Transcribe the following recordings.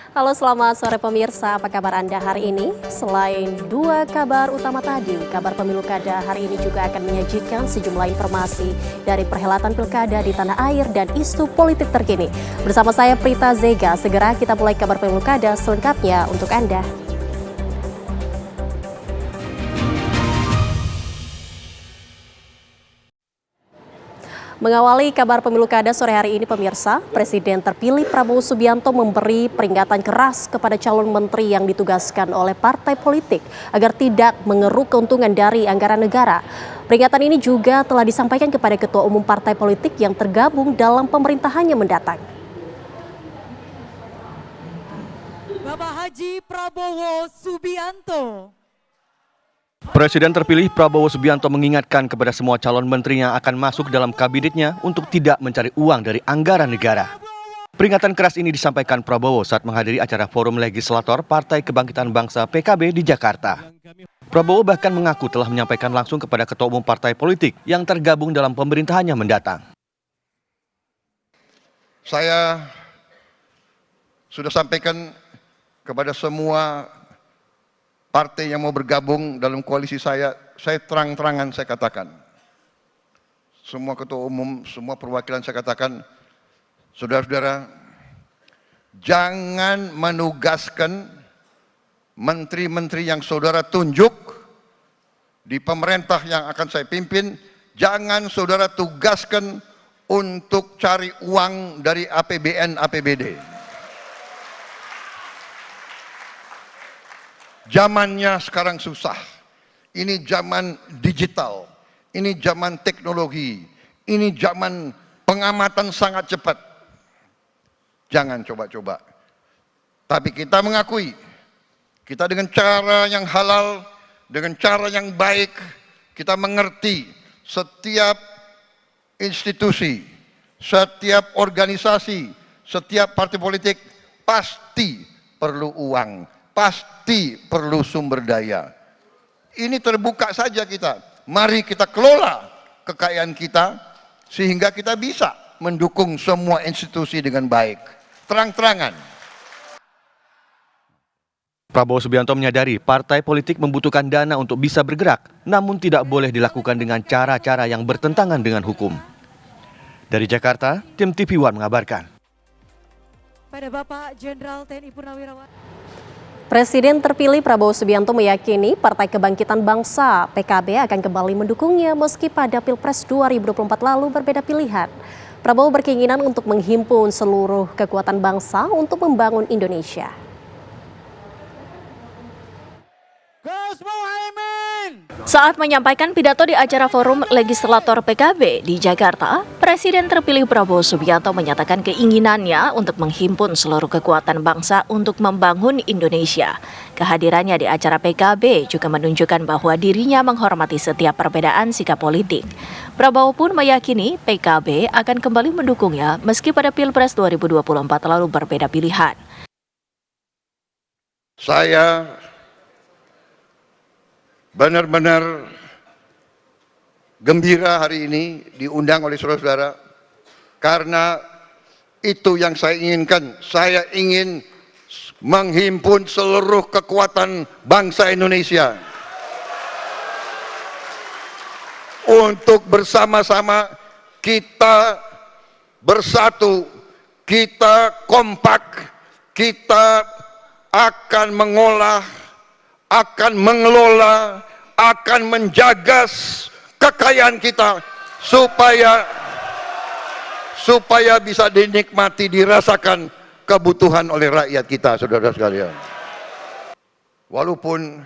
Halo, selamat sore pemirsa. Apa kabar Anda hari ini? Selain dua kabar utama tadi, kabar pemilu kada hari ini juga akan menyajikan sejumlah informasi dari perhelatan pilkada di tanah air dan isu politik terkini. Bersama saya Prita Zega, segera kita mulai kabar pemilu kada selengkapnya untuk Anda. Mengawali kabar pemilu kada sore hari ini pemirsa, Presiden terpilih Prabowo Subianto memberi peringatan keras kepada calon menteri yang ditugaskan oleh partai politik agar tidak mengeruk keuntungan dari anggaran negara. Peringatan ini juga telah disampaikan kepada ketua umum partai politik yang tergabung dalam pemerintahannya mendatang. Bapak Haji Prabowo Subianto. Presiden terpilih Prabowo Subianto mengingatkan kepada semua calon menteri yang akan masuk dalam kabinetnya untuk tidak mencari uang dari anggaran negara. Peringatan keras ini disampaikan Prabowo saat menghadiri acara Forum Legislator Partai Kebangkitan Bangsa PKB di Jakarta. Prabowo bahkan mengaku telah menyampaikan langsung kepada ketua umum partai politik yang tergabung dalam pemerintahannya mendatang. Saya sudah sampaikan kepada semua partai yang mau bergabung dalam koalisi saya terang-terangan saya katakan. Semua ketua umum, semua perwakilan saya katakan, saudara-saudara, jangan menugaskan menteri-menteri yang saudara tunjuk di pemerintah yang akan saya pimpin, jangan saudara tugaskan untuk cari uang dari APBN, APBD. Zamannya sekarang susah. Ini zaman digital, ini zaman teknologi, ini zaman pengamatan sangat cepat. Jangan coba-coba. Tapi kita mengakui, kita dengan cara yang halal, dengan cara yang baik, kita mengerti setiap institusi, setiap organisasi, setiap partai politik pasti perlu uang. Pasti perlu sumber daya. Ini terbuka saja kita. Mari kita kelola kekayaan kita sehingga kita bisa mendukung semua institusi dengan baik. Terang-terangan. Prabowo Subianto menyadari partai politik membutuhkan dana untuk bisa bergerak, namun tidak boleh dilakukan dengan cara-cara yang bertentangan dengan hukum. Dari Jakarta, tim TV One mengabarkan. Pada Bapak Jenderal TNI Purnawirawan. Presiden terpilih Prabowo Subianto meyakini Partai Kebangkitan Bangsa (PKB) akan kembali mendukungnya meski pada Pilpres 2024 lalu berbeda pilihan. Prabowo berkeinginan untuk menghimpun seluruh kekuatan bangsa untuk membangun Indonesia. Saat menyampaikan pidato di acara Forum Legislator PKB di Jakarta, Presiden terpilih Prabowo Subianto menyatakan keinginannya untuk menghimpun seluruh kekuatan bangsa untuk membangun Indonesia. Kehadirannya di acara PKB juga menunjukkan bahwa dirinya menghormati setiap perbedaan sikap politik. Prabowo pun meyakini PKB akan kembali mendukungnya meski pada Pilpres 2024 lalu berbeda pilihan. Saya benar-benar gembira hari ini diundang oleh saudara-saudara karena itu yang saya inginkan. Saya ingin menghimpun seluruh kekuatan bangsa Indonesia untuk bersama-sama kita bersatu, kita kompak, kita akan mengolah, akan mengelola, akan menjaga kekayaan kita supaya bisa dinikmati, dirasakan kebutuhan oleh rakyat kita, saudara sekalian. Walaupun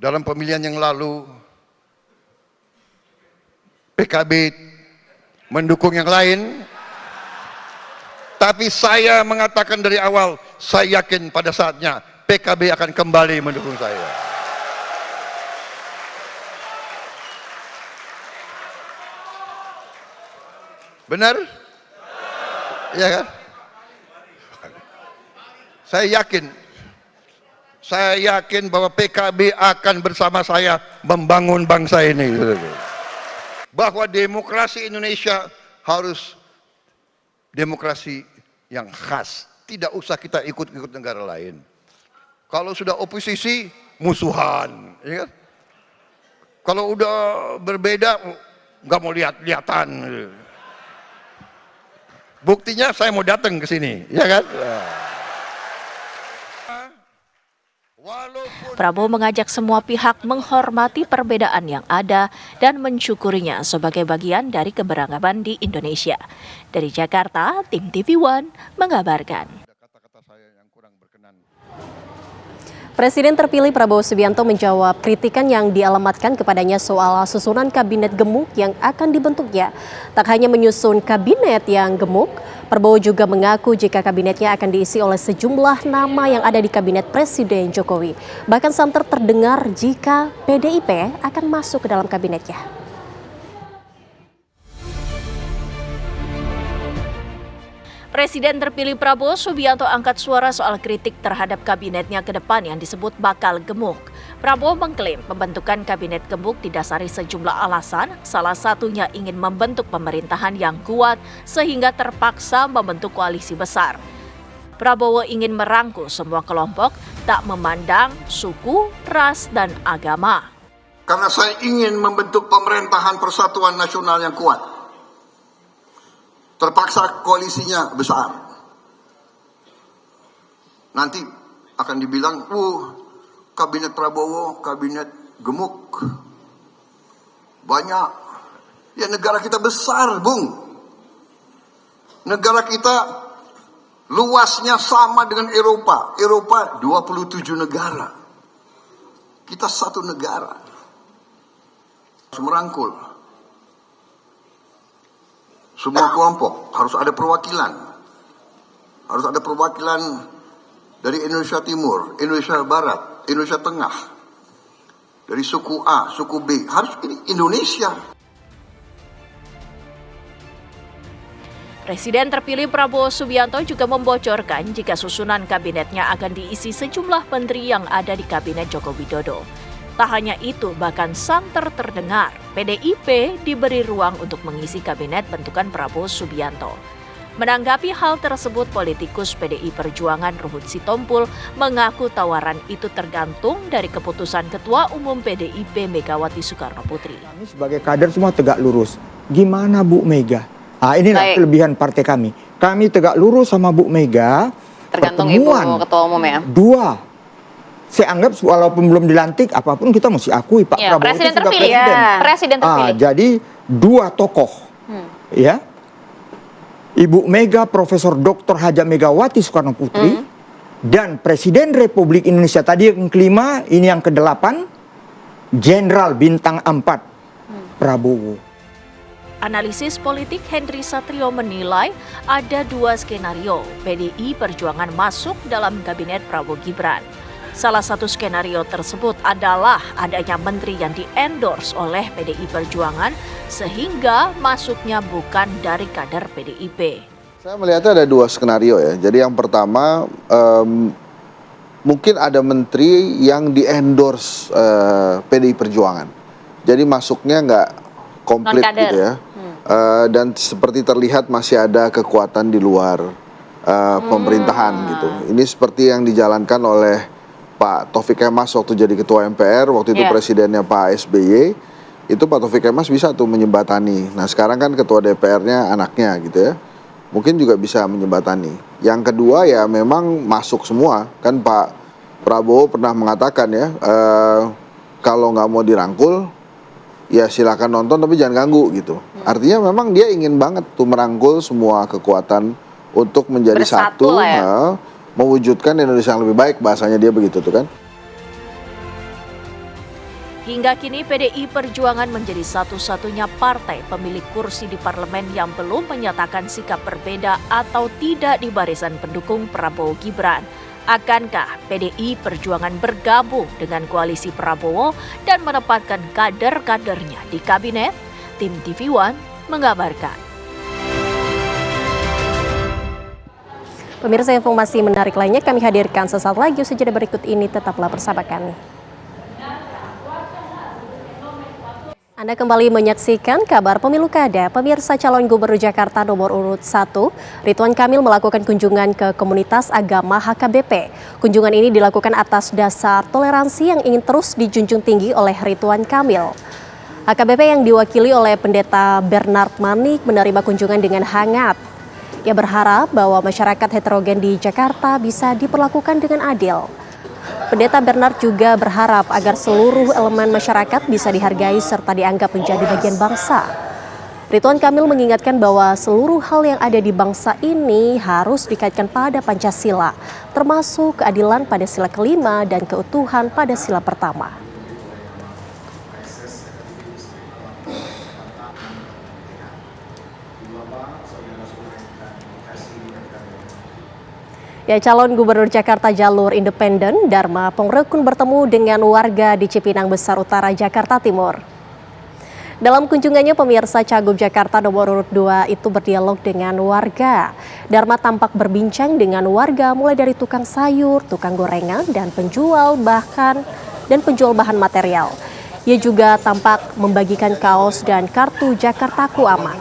dalam pemilihan yang lalu PKB mendukung yang lain, tapi saya mengatakan dari awal, saya yakin pada saatnya PKB akan kembali mendukung saya. Benar? Iya kan? Saya yakin bahwa PKB akan bersama saya membangun bangsa ini. Bahwa demokrasi Indonesia harus demokrasi yang khas, tidak usah kita ikut-ikut negara lain. Kalau sudah oposisi, musuhan. Ya kan? Kalau udah berbeda, nggak mau lihat-lihatan. Buktinya saya mau datang ke sini, ya kan? Prabowo mengajak semua pihak menghormati perbedaan yang ada dan mensyukurinya sebagai bagian dari keberagaman di Indonesia. Dari Jakarta, tim TV One mengabarkan. Presiden terpilih Prabowo Subianto menjawab kritikan yang dialamatkan kepadanya soal susunan kabinet gemuk yang akan dibentuknya. Tak hanya menyusun kabinet yang gemuk, Prabowo juga mengaku jika kabinetnya akan diisi oleh sejumlah nama yang ada di kabinet Presiden Jokowi. Bahkan santer terdengar jika PDIP akan masuk ke dalam kabinetnya. Presiden terpilih Prabowo Subianto angkat suara soal kritik terhadap kabinetnya ke depan yang disebut bakal gemuk. Prabowo mengklaim pembentukan kabinet gemuk didasari sejumlah alasan, salah satunya ingin membentuk pemerintahan yang kuat sehingga terpaksa membentuk koalisi besar. Prabowo ingin merangkul semua kelompok, tak memandang suku, ras, dan agama. Karena saya ingin membentuk pemerintahan persatuan nasional yang kuat. Terpaksa koalisinya besar. Nanti akan dibilang, kabinet Prabowo, kabinet gemuk. Banyak. Ya negara kita besar, Bung. Negara kita luasnya sama dengan Eropa. Eropa 27 negara. Kita satu negara. Harus merangkul. Semua kelompok harus ada perwakilan. Harus ada perwakilan dari Indonesia Timur, Indonesia Barat, Indonesia Tengah. Dari suku A, suku B. Harus ini Indonesia. Presiden terpilih Prabowo Subianto juga membocorkan jika susunan kabinetnya akan diisi sejumlah menteri yang ada di kabinet Joko Widodo. Tak hanya itu, bahkan santer terdengar, PDIP diberi ruang untuk mengisi kabinet bentukan Prabowo Subianto. Menanggapi hal tersebut, politikus PDI Perjuangan Ruhut Sitompul mengaku tawaran itu tergantung dari keputusan Ketua Umum PDIP Megawati Soekarnoputri. Kami sebagai kader semua tegak lurus. Gimana Bu Mega? Inilah kelebihan partai kami. Kami tegak lurus sama Bu Mega. Tergantung Ibu Ketua Umum ya. Dua. Saya anggap walaupun belum dilantik, apapun kita mesti akui Pak Prabowo Presiden itu sudah terpilih. presiden. Presiden terpilih. Jadi dua tokoh, ya, Ibu Mega Profesor Dr. Haja Megawati Soekarno Putri dan Presiden Republik Indonesia tadi yang kelima, ini yang kedelapan, Jenderal Bintang 4 Prabowo. Analisis politik Henry Satrio menilai ada dua skenario PDI Perjuangan masuk dalam kabinet Prabowo Gibran. Salah satu skenario tersebut adalah adanya menteri yang di-endorse oleh PDI Perjuangan sehingga masuknya bukan dari kader PDIP. Saya melihatnya ada dua skenario ya. Jadi yang pertama mungkin ada menteri yang di-endorse PDI Perjuangan. Jadi masuknya nggak komplit gitu ya. Dan seperti terlihat masih ada kekuatan di luar pemerintahan gitu. Ini seperti yang dijalankan oleh Pak Taufik Kemas waktu jadi ketua MPR, waktu itu presidennya Pak SBY, itu Pak Taufik Kemas bisa tuh menjembatani. Nah sekarang kan ketua DPR-nya anaknya gitu ya, mungkin juga bisa menjembatani. Yang kedua ya memang masuk semua, kan Pak Prabowo pernah mengatakan ya, kalau nggak mau dirangkul, ya silakan nonton tapi jangan ganggu gitu. Artinya memang dia ingin banget tuh merangkul semua kekuatan untuk menjadi Bersatu satu. ya. Mewujudkan Indonesia yang lebih baik, bahasanya dia begitu tuh kan. Hingga kini PDI Perjuangan menjadi satu-satunya partai pemilik kursi di parlemen yang belum menyatakan sikap berbeda atau tidak di barisan pendukung Prabowo Gibran. Akankah PDI Perjuangan bergabung dengan koalisi Prabowo dan menempatkan kader-kadernya di kabinet? Tim TV One mengabarkan. Pemirsa, informasi menarik lainnya kami hadirkan sesaat lagi. Usai berikut ini tetaplah bersama kami. Anda kembali menyaksikan kabar pemilu kada. Pemirsa, calon gubernur Jakarta nomor urut 1, Ridwan Kamil melakukan kunjungan ke komunitas agama HKBP. Kunjungan ini dilakukan atas dasar toleransi yang ingin terus dijunjung tinggi oleh Ridwan Kamil. HKBP yang diwakili oleh Pendeta Bernard Manik menerima kunjungan dengan hangat. Ia berharap bahwa masyarakat heterogen di Jakarta bisa diperlakukan dengan adil. Pendeta Bernard juga berharap agar seluruh elemen masyarakat bisa dihargai serta dianggap menjadi bagian bangsa. Ridwan Kamil mengingatkan bahwa seluruh hal yang ada di bangsa ini harus dikaitkan pada Pancasila, termasuk keadilan pada sila kelima dan keutuhan pada sila pertama. Ya, calon gubernur Jakarta jalur independen Dharma Pongrekun bertemu dengan warga di Cipinang Besar Utara, Jakarta Timur. Dalam kunjungannya, pemirsa, Cagup Jakarta nomor urut 2 itu berdialog dengan warga. Dharma tampak berbincang dengan warga mulai dari tukang sayur, tukang gorengan, dan penjual bahan material. Ia juga tampak membagikan kaos dan kartu Jakartaku Aman.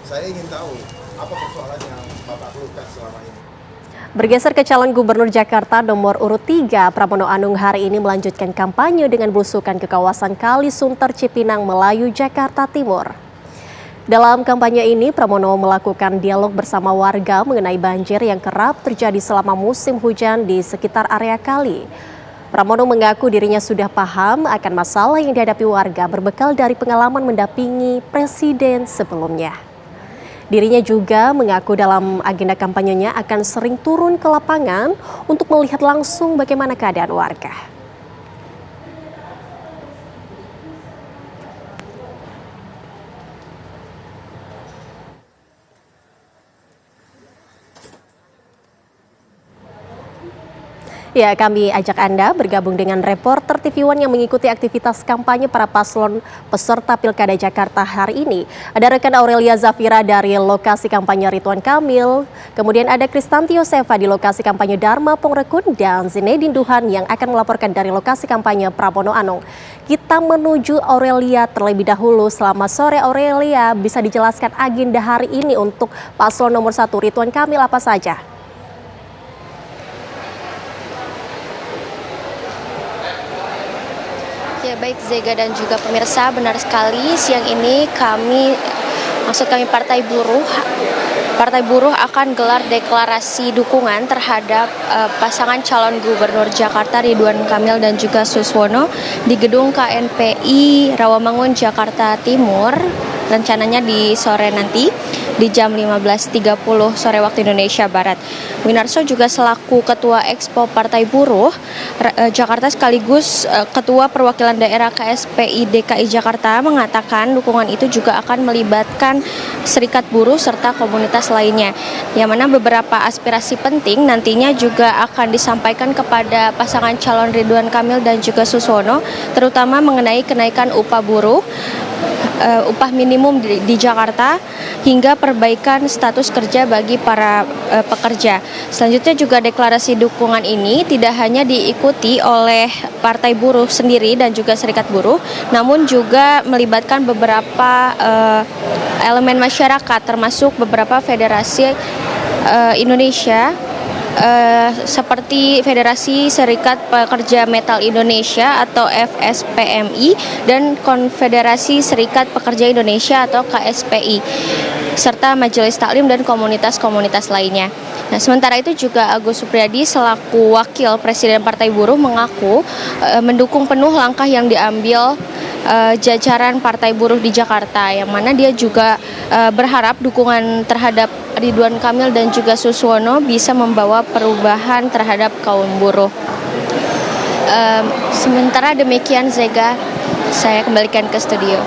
Saya ingin tahu apa persoalan yang Bapak keluhkan selama ini. Bergeser ke calon gubernur Jakarta nomor urut 3, Pramono Anung hari ini melanjutkan kampanye dengan belusukan ke kawasan Kali Sunter Cipinang Melayu, Jakarta Timur. Dalam kampanye ini, Pramono melakukan dialog bersama warga mengenai banjir yang kerap terjadi selama musim hujan di sekitar area kali. Pramono mengaku dirinya sudah paham akan masalah yang dihadapi warga berbekal dari pengalaman mendampingi presiden sebelumnya. Dirinya juga mengaku dalam agenda kampanyenya akan sering turun ke lapangan untuk melihat langsung bagaimana keadaan warga. Ya, kami ajak Anda bergabung dengan reporter TV One yang mengikuti aktivitas kampanye para paslon peserta Pilkada Jakarta hari ini. Ada rekan Aurelia Zafira dari lokasi kampanye Ridwan Kamil, kemudian ada Kristanti Yosefa di lokasi kampanye Dharma Pongrekun, dan Zinedine Duhan yang akan melaporkan dari lokasi kampanye Pramono Anung. Kita menuju Aurelia terlebih dahulu. Selamat sore Aurelia, bisa dijelaskan agenda hari ini untuk paslon nomor 1 Ridwan Kamil apa saja? Ya, baik Zega dan juga pemirsa, benar sekali siang ini Partai Buruh akan gelar deklarasi dukungan terhadap pasangan calon gubernur Jakarta Ridwan Kamil dan juga Suswono di gedung KNPI Rawamangun, Jakarta Timur, rencananya di sore nanti di jam 15.30 sore waktu Indonesia Barat. Winarso juga selaku Ketua Expo Partai Buruh Jakarta sekaligus Ketua Perwakilan Daerah KSPI DKI Jakarta mengatakan dukungan itu juga akan melibatkan serikat buruh serta komunitas lainnya, yang mana beberapa aspirasi penting nantinya juga akan disampaikan kepada pasangan calon Ridwan Kamil dan juga Suswono, terutama mengenai kenaikan upah buruh, upah minimum di Jakarta, hingga perbaikan status kerja bagi para pekerja. Selanjutnya juga deklarasi dukungan ini tidak hanya diikuti oleh Partai Buruh sendiri dan juga serikat buruh, namun juga melibatkan beberapa elemen masyarakat, termasuk beberapa federasi Indonesia, seperti Federasi Serikat Pekerja Metal Indonesia atau FSPMI dan Konfederasi Serikat Pekerja Indonesia atau KSPI, serta Majelis Taklim dan komunitas-komunitas lainnya. Nah, sementara itu juga Agus Supriyadi selaku Wakil Presiden Partai Buruh mengaku mendukung penuh langkah yang diambil jajaran Partai Buruh di Jakarta, yang mana dia juga berharap dukungan terhadap Ridwan Kamil dan juga Suswono bisa membawa perubahan terhadap kaum buruh. Sementara demikian, Zega, saya kembalikan ke studio.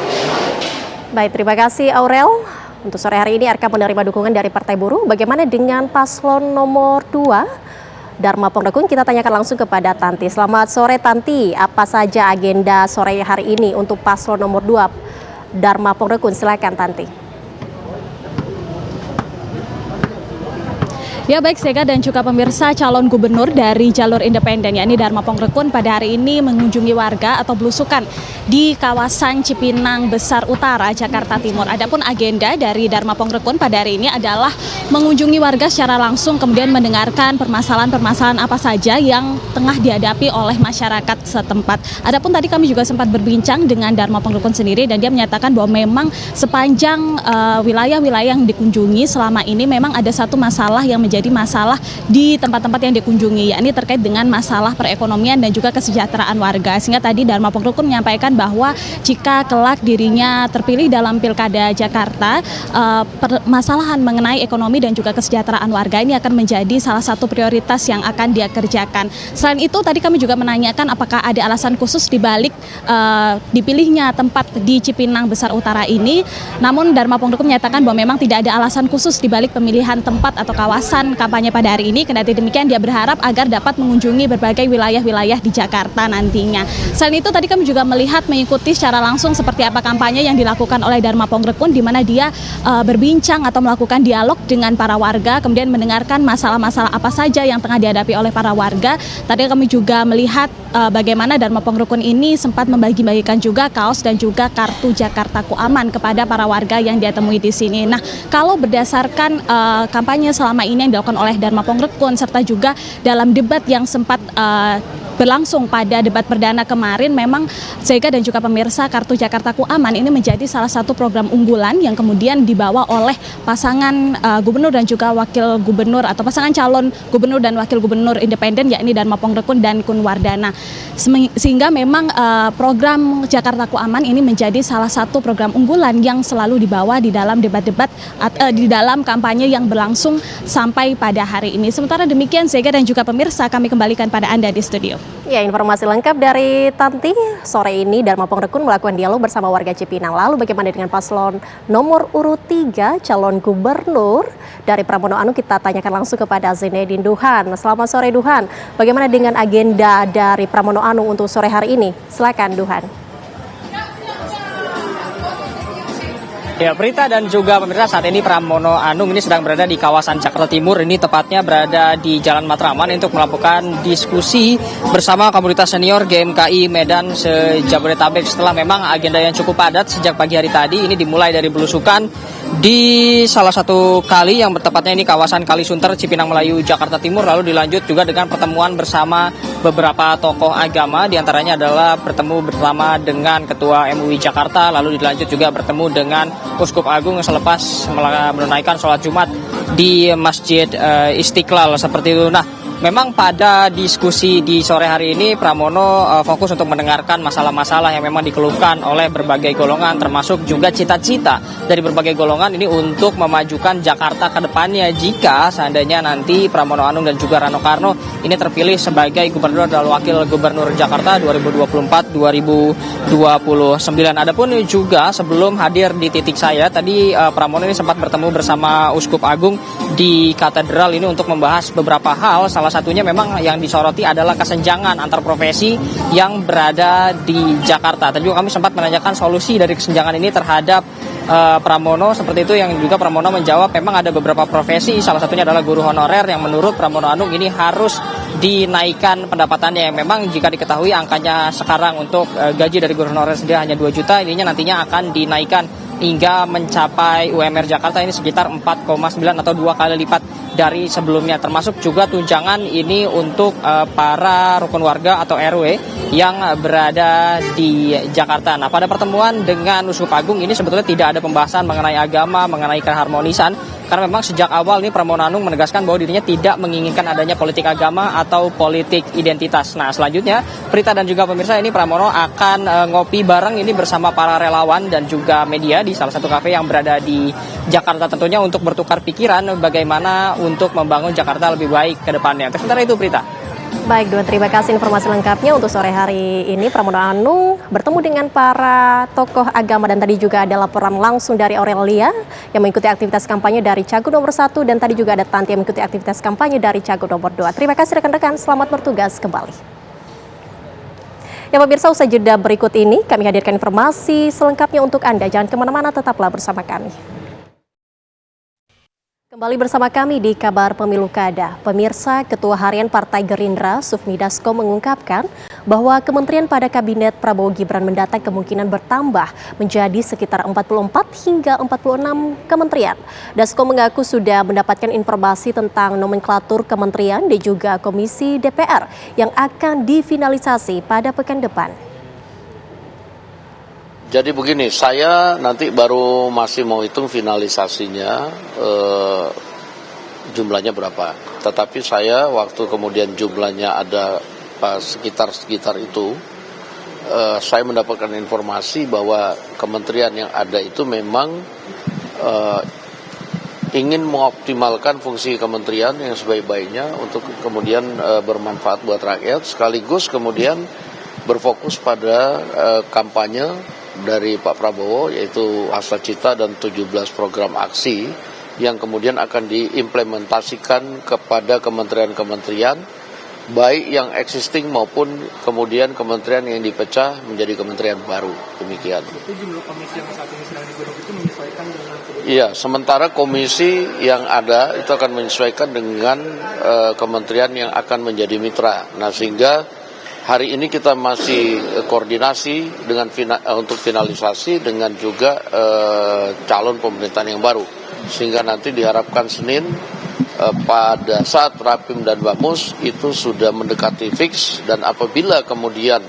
Baik, terima kasih Aurel. Untuk sore hari ini RK menerima dukungan dari Partai Buruh. Bagaimana dengan paslon nomor 2? Dharma Pongrekun, kita tanyakan langsung kepada Tanti. Selamat sore Tanti, apa saja agenda sore hari ini untuk paslon nomor 2 Dharma Pongrekun? Silakan Tanti. Ya baik Sega dan juga pemirsa, calon gubernur dari jalur independen yakni Dharma Pongrekun pada hari ini mengunjungi warga atau belusukan di kawasan Cipinang Besar Utara, Jakarta Timur. Adapun agenda dari Dharma Pongrekun pada hari ini adalah mengunjungi warga secara langsung, kemudian mendengarkan permasalahan-permasalahan apa saja yang tengah dihadapi oleh masyarakat setempat. Adapun tadi kami juga sempat berbincang dengan Dharma Pongrekun sendiri dan dia menyatakan bahwa memang sepanjang wilayah-wilayah yang dikunjungi selama ini memang ada satu masalah yang menjadi masalah di tempat-tempat yang dikunjungi, yakni terkait dengan masalah perekonomian dan juga kesejahteraan warga. Sehingga tadi Dharma Pongrekun menyampaikan bahwa jika kelak dirinya terpilih dalam Pilkada Jakarta, permasalahan mengenai ekonomi dan juga kesejahteraan warga ini akan menjadi salah satu prioritas yang akan dia kerjakan. Selain itu tadi kami juga menanyakan apakah ada alasan khusus di balik dipilihnya tempat di Cipinang Besar Utara ini. Namun Dharma Pongrekun menyatakan bahwa memang tidak ada alasan khusus di balik pemilihan tempat atau kawasan kampanye pada hari ini. Kendati demikian dia berharap agar dapat mengunjungi berbagai wilayah-wilayah di Jakarta nantinya. Selain itu tadi kami juga melihat mengikuti secara langsung seperti apa kampanye yang dilakukan oleh Dharma Pongrekun, di mana dia berbincang atau melakukan dialog dengan para warga, kemudian mendengarkan masalah-masalah apa saja yang tengah dihadapi oleh para warga. Tadi kami juga melihat bagaimana Dharma Pongrekun ini sempat membagi-bagikan juga kaos dan juga kartu Jakartaku Aman kepada para warga yang dia temui di sini. Nah, kalau berdasarkan kampanye selama ini yang dilakukan oleh Dharma Pongrekun serta juga dalam debat yang sempat berlangsung pada debat perdana kemarin, memang Sega dan juga pemirsa, kartu Jakartaku Aman ini menjadi salah satu program unggulan yang kemudian dibawa oleh pasangan gubernur dan juga wakil gubernur atau pasangan calon gubernur dan wakil gubernur independen yakni Dharma Pongrekun dan Kun Wardana. Sehingga memang program Jakartaku Aman ini menjadi salah satu program unggulan yang selalu dibawa di dalam debat-debat di dalam kampanye yang berlangsung sampai pada hari ini. Sementara demikian Sega dan juga pemirsa, kami kembalikan pada Anda di studio. Ya, informasi lengkap dari Tanti. Sore ini Dharma Pongrekun melakukan dialog bersama warga Cipinang. Lalu bagaimana dengan paslon nomor urut 3 calon gubernur dari Pramono Anung? Kita tanyakan langsung kepada Zinedine Duhan. Selamat sore Duhan. Bagaimana dengan agenda dari Pramono Anung untuk sore hari ini? Silakan Duhan. Ya, Prita dan juga pemirsa, saat ini Pramono Anung ini sedang berada di kawasan Jakarta Timur. Ini tepatnya berada di Jalan Matraman untuk melakukan diskusi bersama komunitas senior GMKI Medan se-Jabodetabek. Setelah memang agenda yang cukup padat sejak pagi hari tadi, ini dimulai dari belusukan di salah satu kali yang bertepatnya ini kawasan Kalisunter, Cipinang Melayu, Jakarta Timur. Lalu dilanjut juga dengan pertemuan bersama beberapa tokoh agama, diantaranya adalah bertemu bersama dengan Ketua MUI Jakarta, lalu dilanjut juga bertemu dengan Uskup Agung yang selepas menunaikan sholat Jumat di Masjid Istiqlal seperti itu. Nah, memang pada diskusi di sore hari ini Pramono fokus untuk mendengarkan masalah-masalah yang memang dikeluhkan oleh berbagai golongan, termasuk juga cita-cita dari berbagai golongan ini untuk memajukan Jakarta ke depannya jika seandainya nanti Pramono Anung dan juga Rano Karno ini terpilih sebagai gubernur dan wakil gubernur Jakarta 2024-2029. Adapun juga sebelum hadir di titik saya tadi, Pramono ini sempat bertemu bersama Uskup Agung di katedral ini untuk membahas beberapa hal. Salah satunya memang yang disoroti adalah kesenjangan antar profesi yang berada di Jakarta. Tadi juga kami sempat menanyakan solusi dari kesenjangan ini terhadap Pramono, seperti itu yang juga Pramono menjawab memang ada beberapa profesi, salah satunya adalah guru honorer yang menurut Pramono Anung ini harus dinaikkan pendapatannya, yang memang jika diketahui angkanya sekarang untuk gaji dari guru honorer sendiri hanya 2 juta, ininya nantinya akan dinaikkan hingga mencapai UMR Jakarta ini sekitar 4,9 atau 2 kali lipat dari sebelumnya, termasuk juga tunjangan ini untuk para rukun warga atau RW yang berada di Jakarta. Nah, pada pertemuan dengan Uskup Agung ini sebetulnya tidak ada pembahasan mengenai agama, mengenai keharmonisan, karena memang sejak awal ini Pramono Anung menegaskan bahwa dirinya tidak menginginkan adanya politik agama atau politik identitas. Nah, selanjutnya Prita dan juga pemirsa, ini Pramono akan ngopi bareng ini bersama para relawan dan juga media di salah satu kafe yang berada di Jakarta, tentunya untuk bertukar pikiran bagaimana untuk membangun Jakarta lebih baik ke depannya. Sementara itu Prita. Baik, Duhan, terima kasih informasi lengkapnya untuk sore hari ini. Pramono Anung bertemu dengan para tokoh agama dan tadi juga ada laporan langsung dari Aurelia yang mengikuti aktivitas kampanye dari Cagup nomor 1 dan tadi juga ada Tanti yang mengikuti aktivitas kampanye dari Cagup nomor 2. Terima kasih rekan-rekan, selamat bertugas kembali. Ya pemirsa, usai jeda berikut ini kami hadirkan informasi selengkapnya untuk Anda. Jangan kemana-mana, tetaplah bersama kami. Kembali bersama kami di Kabar Pemilu Kada. Pemirsa, Ketua Harian Partai Gerindra, Sufmi Dasko mengungkapkan bahwa kementerian pada Kabinet Prabowo Gibran mendatang kemungkinan bertambah menjadi sekitar 44 hingga 46 kementerian. Dasko mengaku sudah mendapatkan informasi tentang nomenklatur kementerian dan juga komisi DPR yang akan difinalisasi pada pekan depan. Jadi begini, saya nanti baru masih mau hitung finalisasinya jumlahnya berapa. Tetapi saya waktu kemudian jumlahnya ada sekitar itu, saya mendapatkan informasi bahwa kementerian yang ada itu memang ingin mengoptimalkan fungsi kementerian yang sebaik-baiknya untuk kemudian bermanfaat buat rakyat, sekaligus kemudian berfokus pada kampanye dari Pak Prabowo, yaitu Hasacita dan 17 program aksi yang kemudian akan diimplementasikan kepada kementerian-kementerian baik yang existing maupun kemudian kementerian yang dipecah menjadi kementerian baru. Demikian. Itu jumlah komisi yang saat ini sedang digodok itu menyesuaikan dengan Iya, sementara komisi yang ada itu akan menyesuaikan dengan kementerian yang akan menjadi mitra. Nah, sehingga hari ini kita masih koordinasi dengan untuk finalisasi dengan juga calon pemerintahan yang baru. Sehingga nanti diharapkan Senin pada saat Rapim dan Bamus itu sudah mendekati fix, dan apabila kemudian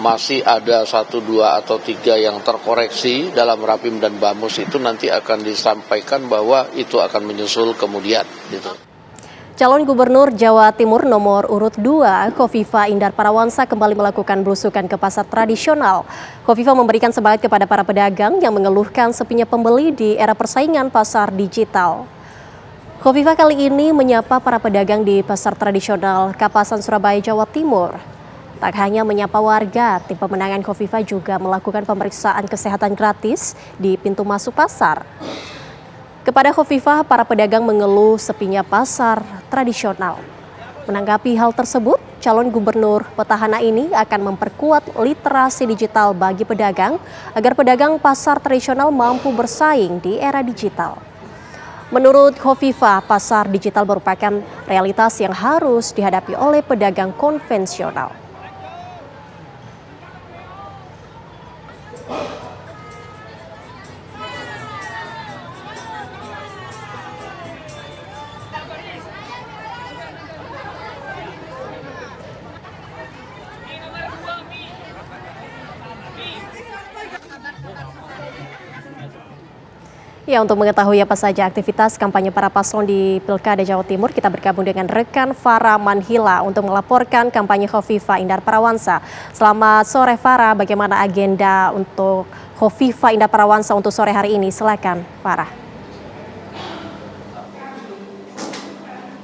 masih ada 1, 2, atau 3 yang terkoreksi dalam Rapim dan Bamus itu nanti akan disampaikan bahwa itu akan menyusul kemudian gitu. Calon Gubernur Jawa Timur nomor urut 2, Khofifah Indar Parawansa kembali melakukan belusukan ke pasar tradisional. Khofifah memberikan semangat kepada para pedagang yang mengeluhkan sepinya pembeli di era persaingan pasar digital. Khofifah kali ini menyapa para pedagang di pasar tradisional Kapasan, Surabaya, Jawa Timur. Tak hanya menyapa warga, tim pemenangan Khofifah juga melakukan pemeriksaan kesehatan gratis di pintu masuk pasar. Kepada Khofifah, para pedagang mengeluh sepinya pasar tradisional. Menanggapi hal tersebut, calon gubernur petahana ini akan memperkuat literasi digital bagi pedagang agar pedagang pasar tradisional mampu bersaing di era digital. Menurut Khofifah, pasar digital merupakan realitas yang harus dihadapi oleh pedagang konvensional. Ya, untuk mengetahui apa saja aktivitas kampanye para paslon di Pilkada Jawa Timur, kita bergabung dengan rekan Farah Manhila untuk melaporkan kampanye Khofifah Indar Parawansa. Selamat sore Farah, bagaimana agenda untuk Khofifah Indar Parawansa untuk sore hari ini? Silakan Farah.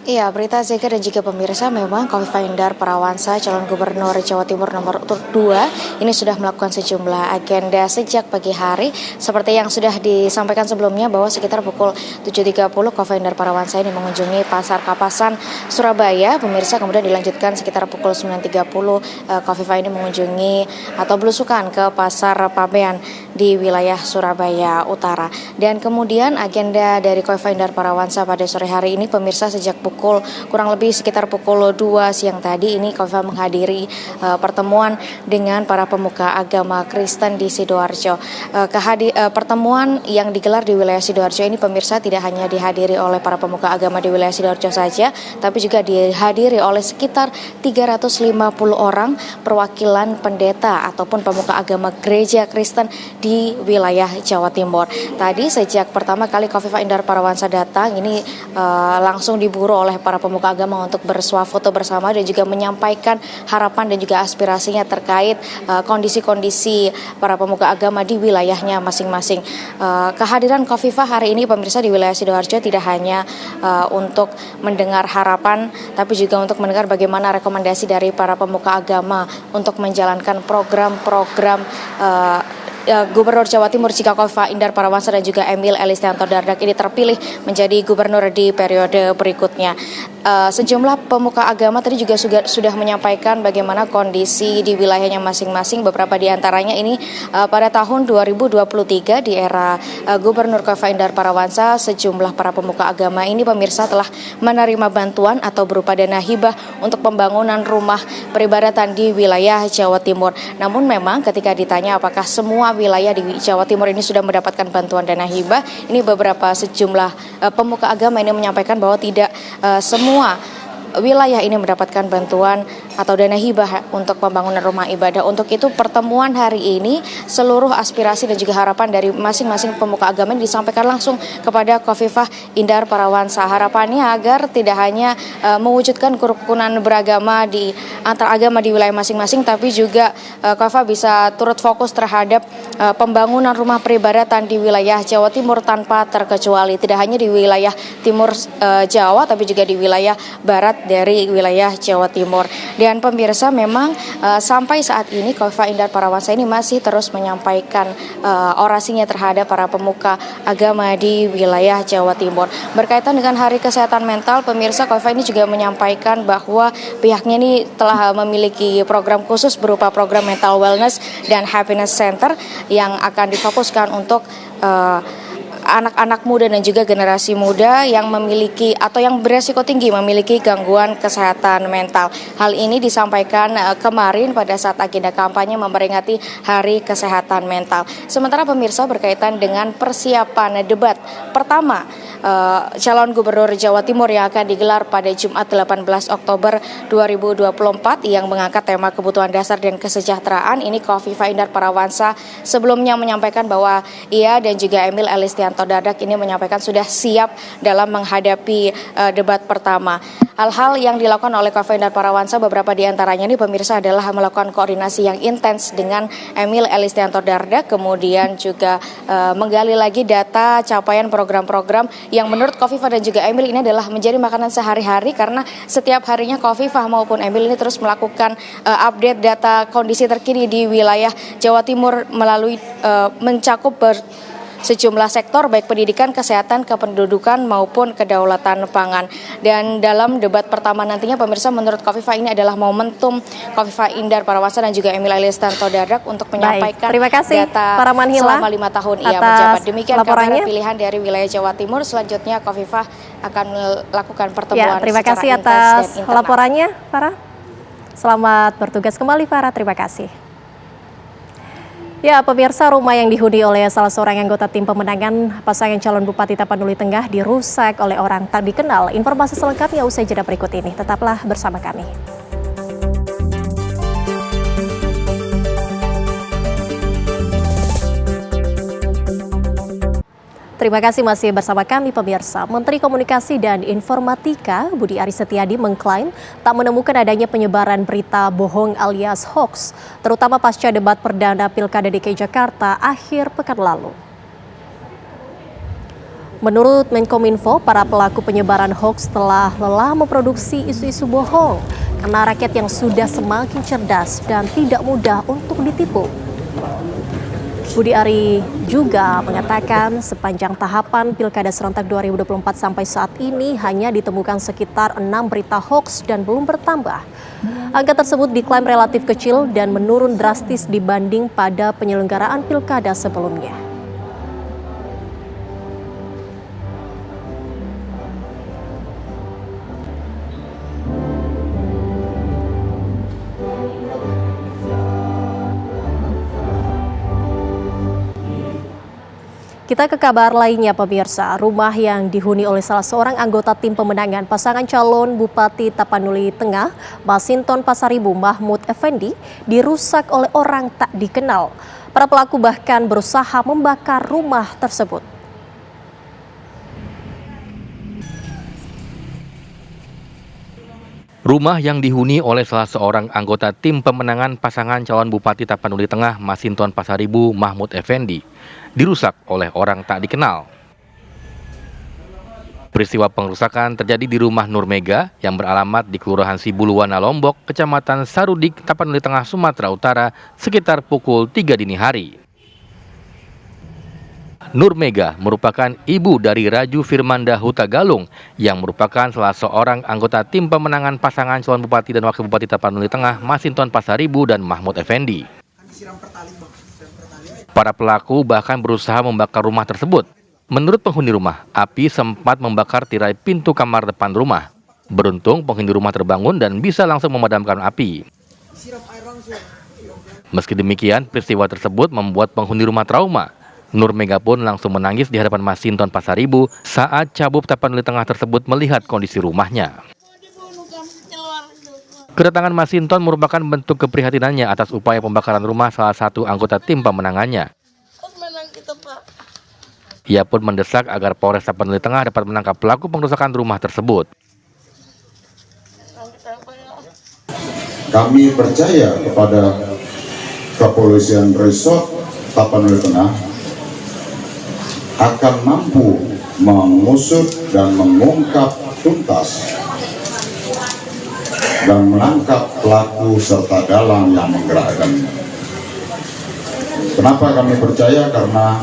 Iya, berita Zeka dan juga pemirsa, memang Khofifah Indar Parawansa, calon gubernur Jawa Timur nomor urut 2, ini sudah melakukan sejumlah agenda sejak pagi hari. Seperti yang sudah disampaikan sebelumnya bahwa sekitar pukul 7.30 Khofifah Indar Parawansa ini mengunjungi Pasar Kapasan, Surabaya. Pemirsa, kemudian dilanjutkan sekitar pukul 9.30 Khofifah ini mengunjungi atau belusukan ke Pasar Pabean di wilayah Surabaya Utara. Dan kemudian agenda dari Khofifah Indar Parawansa pada sore hari ini, pemirsa, sejak kurang lebih sekitar pukul 2 siang tadi ini Khofifah menghadiri pertemuan dengan para pemuka agama Kristen di Sidoarjo. Pertemuan yang digelar di wilayah Sidoarjo ini, pemirsa, tidak hanya dihadiri oleh para pemuka agama di wilayah Sidoarjo saja, tapi juga dihadiri oleh sekitar 350 orang perwakilan pendeta ataupun pemuka agama gereja Kristen di wilayah Jawa Timur. Tadi sejak pertama kali Khofifah Indar Parawansa datang, ini langsung diburu oleh para pemuka agama untuk bersuah foto bersama dan juga menyampaikan harapan dan juga aspirasinya terkait kondisi-kondisi para pemuka agama di wilayahnya masing-masing. Kehadiran Khofifah hari ini, pemirsa, di wilayah Sidoarjo tidak hanya untuk mendengar harapan, tapi juga untuk mendengar bagaimana rekomendasi dari para pemuka agama untuk menjalankan program-program Gubernur Jawa Timur jika Khofifah Indar Parawansa dan juga Emil Elistianto Dardak ini terpilih menjadi gubernur di periode berikutnya. Sejumlah pemuka agama tadi juga sudah menyampaikan bagaimana kondisi di wilayahnya masing-masing. Beberapa di antaranya ini pada tahun 2023 di era Gubernur Khofifah Indar Parawansa, sejumlah para pemuka agama ini pemirsa telah menerima bantuan atau berupa dana hibah untuk pembangunan rumah peribadatan di wilayah Jawa Timur. Namun memang ketika ditanya apakah semua wilayah di Jawa Timur ini sudah mendapatkan bantuan dana hibah, ini beberapa sejumlah pemuka agama ini menyampaikan bahwa tidak semua wilayah ini mendapatkan bantuan atau dana hibah untuk pembangunan rumah ibadah. Untuk itu pertemuan hari ini seluruh aspirasi dan juga harapan dari masing-masing pemuka agama ini disampaikan langsung kepada Khofifah Indar Parawansa. Harapannya agar tidak hanya mewujudkan kerukunan beragama di antar agama di wilayah masing-masing, tapi juga Khofifah bisa turut fokus terhadap pembangunan rumah peribadatan di wilayah Jawa Timur tanpa terkecuali. Tidak hanya di wilayah timur Jawa, tapi juga di wilayah barat dari wilayah Jawa Timur. Dan pemirsa, memang sampai saat ini Khofifah Indar Parawansa ini masih terus menyampaikan orasinya terhadap para pemuka agama di wilayah Jawa Timur. Berkaitan dengan Hari Kesehatan Mental, pemirsa, Khofifah ini juga menyampaikan bahwa pihaknya ini telah memiliki program khusus berupa program Mental Wellness dan Happiness Center yang akan difokuskan untuk anak-anak muda dan juga generasi muda yang memiliki atau yang beresiko tinggi memiliki gangguan kesehatan mental. Hal ini disampaikan kemarin pada saat agenda kampanye memperingati Hari Kesehatan Mental. Sementara pemirsa, berkaitan dengan persiapan debat pertama calon gubernur Jawa Timur yang akan digelar pada Jumat 18 Oktober 2024 yang mengangkat tema kebutuhan dasar dan kesejahteraan, ini Khofifah Indar Parawansa sebelumnya menyampaikan bahwa ia dan juga Emil Elistianto Dardak ini menyampaikan sudah siap dalam menghadapi debat pertama. Hal-hal yang dilakukan oleh Khofifah Indar Parawansa, beberapa di antaranya ini pemirsa adalah melakukan koordinasi yang intens dengan Emil Elistianto Dardak, kemudian juga menggali lagi data capaian program-program yang menurut Khofifah dan juga Emil ini adalah menjadi makanan sehari-hari, karena setiap harinya Khofifah maupun Emil ini terus melakukan update data kondisi terkini di wilayah Jawa Timur melalui mencakup sejumlah sektor baik pendidikan, kesehatan, kependudukan maupun kedaulatan pangan. Dan dalam debat pertama nantinya pemirsa, menurut Khofifah ini adalah momentum Khofifah Indar Parawansa dan juga Emil Elistianto Dardak untuk menyampaikan terima kasih, data para Manhila, selama 5 tahun ia menjabat. Demikian laporannya. kabar pilihan dari wilayah Jawa Timur. Selanjutnya Khofifah akan melakukan pertemuan terima secara kasih intens atas dan internal. laporannya, Farah. Selamat bertugas kembali, Farah. Terima kasih. Ya, pemirsa, rumah yang dihuni oleh salah seorang anggota tim pemenangan pasangan calon Bupati Tapanuli Tengah dirusak oleh orang tak dikenal. Informasi selengkapnya usai jeda berikut ini. Tetaplah bersama kami. Terima kasih masih bersama kami pemirsa. Menteri Komunikasi dan Informatika Budi Aris Setiadi mengklaim tak menemukan adanya penyebaran berita bohong alias hoax, terutama pasca debat perdana Pilkada DKI Jakarta akhir pekan lalu. Menurut Menkominfo, para pelaku penyebaran hoax telah lelah memproduksi isu-isu bohong karena rakyat yang sudah semakin cerdas dan tidak mudah untuk ditipu. Budi Ari juga mengatakan sepanjang tahapan Pilkada Serentak 2024 sampai saat ini hanya ditemukan sekitar 6 berita hoax dan belum bertambah. Angka tersebut diklaim relatif kecil dan menurun drastis dibanding pada penyelenggaraan Pilkada sebelumnya. Kita ke kabar lainnya pemirsa, rumah yang dihuni oleh salah seorang anggota tim pemenangan pasangan calon Bupati Tapanuli Tengah, Masinton Pasaribu Mahmud Effendi, dirusak oleh orang tak dikenal. Para pelaku bahkan berusaha membakar rumah tersebut. Rumah yang dihuni oleh salah seorang anggota tim pemenangan pasangan calon Bupati Tapanuli Tengah, Masinton Pasaribu Mahmud Effendi, dirusak oleh orang tak dikenal. Peristiwa pengerusakan terjadi di rumah Nur Mega yang beralamat di Kelurahan Sibuluwana, Lombok, Kecamatan Sarudik, Tapanuli Tengah, Sumatera Utara, sekitar pukul 3 dini hari. Nur Mega merupakan ibu dari Raju Firmanda Huta Galung yang merupakan salah seorang anggota tim pemenangan pasangan calon bupati dan wakil bupati Tapanuli Tengah Masinton Pasaribu dan Mahmud Effendi. Para pelaku bahkan berusaha membakar rumah tersebut. Menurut penghuni rumah, api sempat membakar tirai pintu kamar depan rumah. Beruntung penghuni rumah terbangun dan bisa langsung memadamkan api. Meski demikian, peristiwa tersebut membuat penghuni rumah trauma. Nur Mega pun langsung menangis di hadapan Masinton Pasaribu saat Cabup Tapanuli Tengah tersebut melihat kondisi rumahnya. Kedatangan Masinton merupakan bentuk keprihatinannya atas upaya pembakaran rumah salah satu anggota tim pemenangannya. Ia pun mendesak agar Polres Tapanuli Tengah dapat menangkap pelaku pengerusakan rumah tersebut. Kami percaya kepada Kepolisian Resort Tapanuli Tengah akan mampu mengusut dan mengungkap tuntas dan menangkap pelaku serta dalang yang menggerakkannya. Kenapa kami percaya? Karena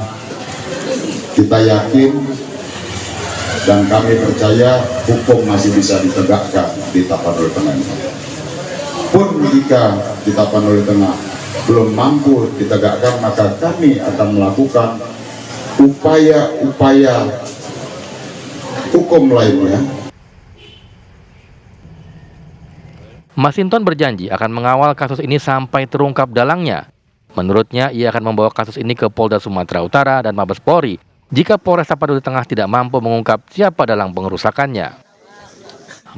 kita yakin dan kami percaya hukum masih bisa ditegakkan di Tapanuli Tengah. Pun jika di Tapanuli Tengah belum mampu ditegakkan, maka kami akan melakukan upaya-upaya hukum lainnya. Masinton berjanji akan mengawal kasus ini sampai terungkap dalangnya. Menurutnya, ia akan membawa kasus ini ke Polda Sumatera Utara dan Mabes Polri jika Polres Tapanuli Tengah tidak mampu mengungkap siapa dalang pengerusakannya.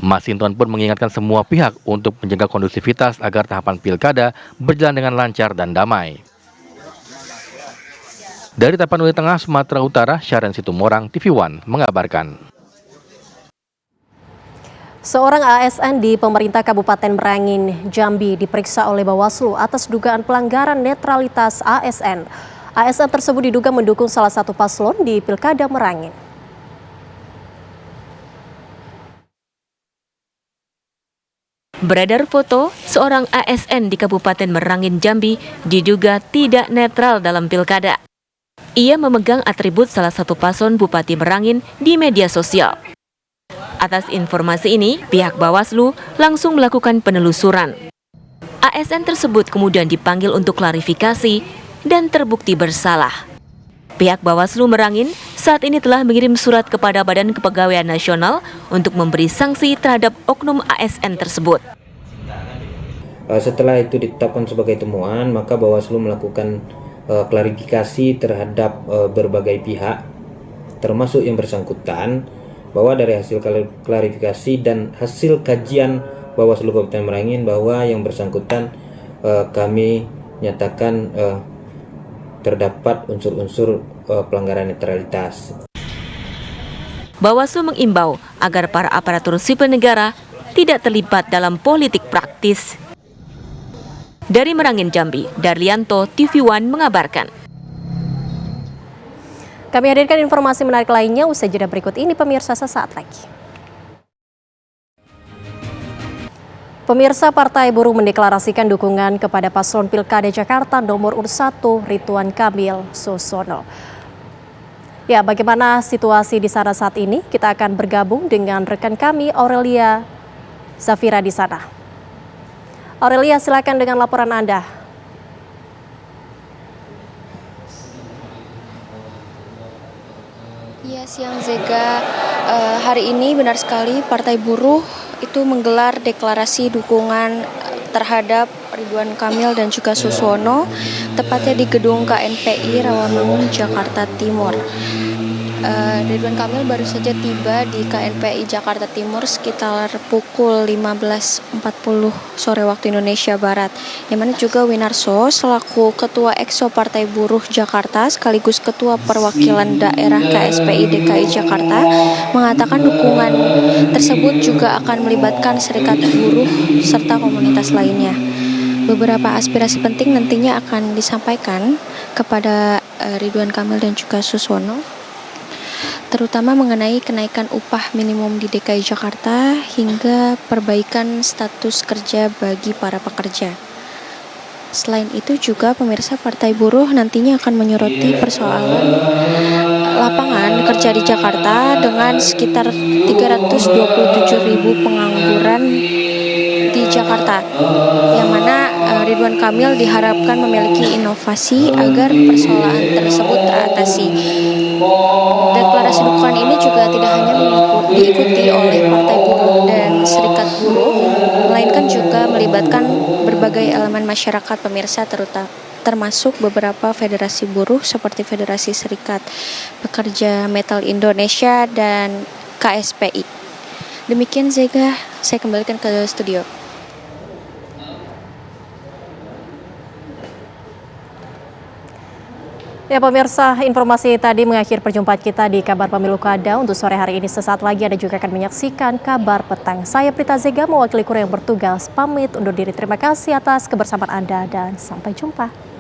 Masinton pun mengingatkan semua pihak untuk menjaga kondusivitas agar tahapan pilkada berjalan dengan lancar dan damai. Dari Tapanuli Tengah, Sumatera Utara, Syaren Situmorang, TV One mengabarkan. Seorang ASN di pemerintah Kabupaten Merangin, Jambi diperiksa oleh Bawaslu atas dugaan pelanggaran netralitas ASN. ASN tersebut diduga mendukung salah satu paslon di Pilkada Merangin. Beredar foto seorang ASN di Kabupaten Merangin, Jambi diduga tidak netral dalam pilkada. Ia memegang atribut salah satu paslon Bupati Merangin di media sosial. Atas informasi ini, pihak Bawaslu langsung melakukan penelusuran. ASN tersebut kemudian dipanggil untuk klarifikasi dan terbukti bersalah. Pihak Bawaslu Merangin saat ini telah mengirim surat kepada Badan Kepegawaian Nasional untuk memberi sanksi terhadap oknum ASN tersebut. Setelah itu ditetapkan sebagai temuan, maka Bawaslu melakukan klarifikasi terhadap berbagai pihak, termasuk yang bersangkutan, bahwa dari hasil klarifikasi dan hasil kajian Bawaslu Kabupaten Merangin bahwa yang bersangkutan kami nyatakan terdapat unsur-unsur pelanggaran netralitas. Bawaslu mengimbau agar para aparatur sipil negara tidak terlibat dalam politik praktis. Dari Merangin, Jambi, Darlianto, TV One mengabarkan. Kami hadirkan informasi menarik lainnya usai jeda berikut ini, pemirsa, sesaat lagi. Pemirsa, Partai Buruh mendeklarasikan dukungan kepada paslon Pilkada Jakarta nomor urut 1 Ridwan Kamil Susono. Ya, bagaimana situasi di sana saat ini? Kita akan bergabung dengan rekan kami Aurelia Zafira di sana. Aurelia, silakan dengan laporan Anda. Ya, siang Zega, hari ini benar sekali Partai Buruh itu menggelar deklarasi dukungan terhadap Ridwan Kamil dan juga Suswono, tepatnya di gedung KNPI Rawamangun, Jakarta Timur. Ridwan Kamil baru saja tiba di KNPI Jakarta Timur sekitar pukul 15.40 sore waktu Indonesia Barat. Yang mana juga Winarso selaku Ketua Exo Partai Buruh Jakarta sekaligus Ketua Perwakilan Daerah KSPI DKI Jakarta mengatakan dukungan tersebut juga akan melibatkan serikat buruh serta komunitas lainnya. Beberapa aspirasi penting nantinya akan disampaikan kepada Ridwan Kamil dan juga Suswono, terutama mengenai kenaikan upah minimum di DKI Jakarta hingga perbaikan status kerja bagi para pekerja. Selain itu juga pemirsa, Partai Buruh nantinya akan menyoroti persoalan lapangan kerja di Jakarta dengan sekitar 327.000 pengangguran di Jakarta, yang mana Ridwan Kamil diharapkan memiliki inovasi agar persoalan tersebut teratasi. Deklarasi dukungan ini juga tidak hanya diikuti oleh Partai Buruh dan Serikat Buruh, melainkan juga melibatkan berbagai elemen masyarakat, pemirsa, termasuk beberapa federasi buruh seperti Federasi Serikat Pekerja Metal Indonesia dan KSPI. Demikian Zega, saya kembalikan ke studio. Ya pemirsa, informasi tadi mengakhiri perjumpaan kita di Kabar Pemilu Kada untuk sore hari ini. Sesaat lagi Anda juga akan menyaksikan Kabar Petang. Saya Prita Zega mewakili kru yang bertugas pamit undur diri. Terima kasih atas kebersamaan Anda dan sampai jumpa.